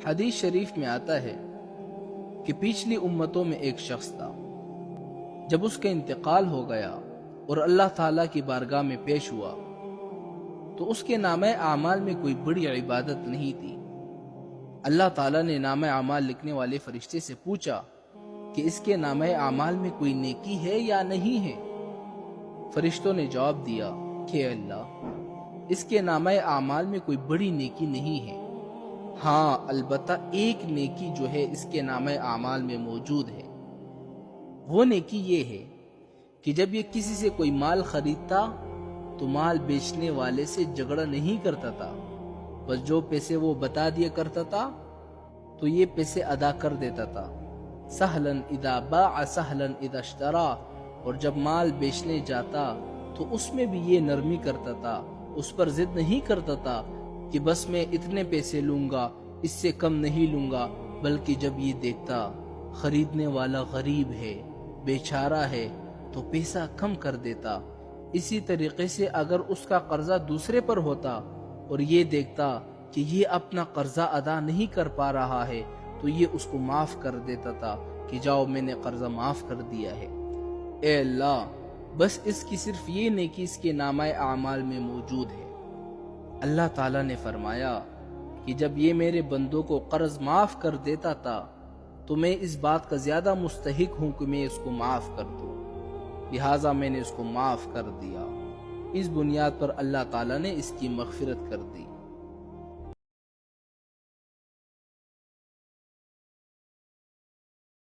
حدیث شریف میں آتا ہے کہ پچھلی امتوں میں ایک شخص تھا، جب اس کا انتقال ہو گیا اور اللہ تعالیٰ کی بارگاہ میں پیش ہوا تو اس کے نامہ اعمال میں کوئی بڑی عبادت نہیں تھی۔ اللہ تعالیٰ نے نامہ اعمال لکھنے والے فرشتے سے پوچھا کہ اس کے نامہ اعمال میں کوئی نیکی ہے یا نہیں ہے؟ فرشتوں نے جواب دیا کہ اللہ، اس کے نامہ اعمال میں کوئی بڑی نیکی نہیں ہے، ہاں البتہ ایک نیکی جو ہے اس کے نامہ اعمال میں موجود ہے۔ وہ نیکی یہ ہے کہ جب یہ کسی سے کوئی مال خریدتا تو مال بیچنے والے سے جھگڑا نہیں کرتا تھا، بس جو پیسے وہ بتا دیا کرتا تھا تو یہ پیسے ادا کر دیتا تھا۔ سہلاً اذا باع سہلاً اذا اشترا، اور جب مال بیچنے جاتا تو اس میں بھی یہ نرمی کرتا تھا، اس پر ضد نہیں کرتا تھا کہ بس میں اتنے پیسے لوں گا، اس سے کم نہیں لوں گا، بلکہ جب یہ دیکھتا خریدنے والا غریب ہے، بیچارہ ہے، تو پیسہ کم کر دیتا۔ اسی طریقے سے اگر اس کا قرضہ دوسرے پر ہوتا اور یہ دیکھتا کہ یہ اپنا قرضہ ادا نہیں کر پا رہا ہے تو یہ اس کو معاف کر دیتا تھا کہ جاؤ میں نے قرضہ معاف کر دیا ہے۔ اے اللہ، بس اس کی صرف یہ نیکی اس کے نامہ اعمال میں موجود ہے۔ اللہ تعالیٰ نے فرمایا کہ جب یہ میرے بندوں کو قرض معاف کر دیتا تھا تو میں اس بات کا زیادہ مستحق ہوں کہ میں اس کو معاف کر دوں، لہٰذا میں نے اس کو معاف کر دیا۔ اس بنیاد پر اللہ تعالیٰ نے اس کی مغفرت کر دی۔